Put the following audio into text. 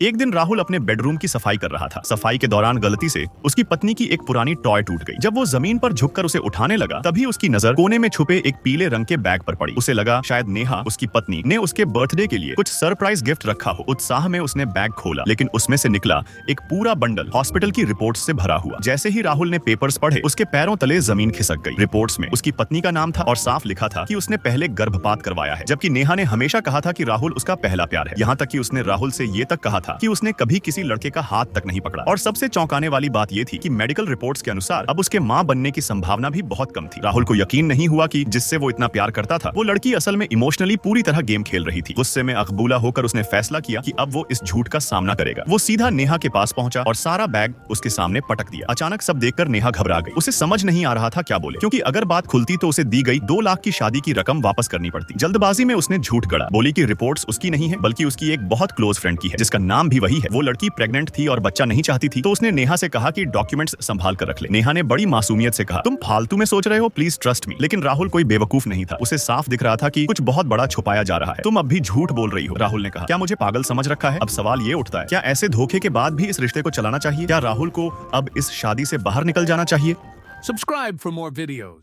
एक दिन राहुल अपने बेडरूम की सफाई कर रहा था। सफाई के दौरान गलती से उसकी पत्नी की एक पुरानी टॉय टूट गई। जब वो जमीन पर झुककर उसे उठाने लगा, तभी उसकी नजर कोने में छुपे एक पीले रंग के बैग पर पड़ी। उसे लगा शायद नेहा, उसकी पत्नी, ने उसके बर्थडे के लिए कुछ सरप्राइज गिफ्ट रखा हो। उत्साह में उसने बैग खोला, लेकिन उसमें से निकला एक पूरा बंडल हॉस्पिटल की रिपोर्ट से भरा हुआ। जैसे ही राहुल ने पेपर्स पढ़े, उसके पैरों तले जमीन खिसक गई। रिपोर्ट्स में उसकी पत्नी का नाम था और साफ लिखा था कि उसने पहले गर्भपात करवाया है, जबकि नेहा ने हमेशा कहा था कि राहुल उसका पहला प्यार है। यहाँ तक कि उसने राहुल से ये तक कहा था कि उसने कभी किसी लड़के का हाथ तक नहीं पकड़ा। और सबसे चौंकाने वाली बात ये थी कि मेडिकल रिपोर्ट्स के अनुसार अब उसके मां बनने की संभावना भी बहुत कम थी। राहुल को यकीन नहीं हुआ कि जिससे वो इतना प्यार करता था, वो लड़की असल में इमोशनली पूरी तरह गेम खेल रही थी। गुस्से में अकबूला होकर उसने फैसला किया कि अब वो इस झूठ का सामना करेगा। वो सीधा नेहा के पास पहुंचा और सारा बैग उसके सामने पटक दिया। अचानक सब देखकर नेहा घबरा गई। उसे समझ नहीं आ रहा था क्या बोले, क्योंकि अगर बात खुलती तो उसे दी गई 2 लाख की शादी की रकम वापस करनी पड़ती। जल्दबाजी में उसने झूठ गढ़ा, बोली कि रिपोर्ट्स उसकी नहीं है, बल्कि उसकी एक बहुत क्लोज फ्रेंड की है, जिसका नाम भी वही है। वो लड़की प्रेग्नेंट थी और बच्चा नहीं चाहती थी, तो उसने नेहा से कहा कि डॉक्यूमेंट्स संभाल कर रख ले। नेहा ने बड़ी मासूमियत से कहा, तुम फालतू में सोच रहे हो, प्लीज ट्रस्ट मी। लेकिन राहुल कोई बेवकूफ नहीं था। उसे साफ दिख रहा था कि कुछ बहुत बड़ा छुपाया जा रहा है। तुम अब भी झूठ बोल रही हो, राहुल ने कहा। क्या मुझे पागल समझ रखा है? अब सवाल ये उठता है, क्या ऐसे धोखे के बाद भी इस रिश्ते को चलाना चाहिए? क्या राहुल को अब इस शादी से बाहर निकल जाना चाहिए? Subscribe for more videos.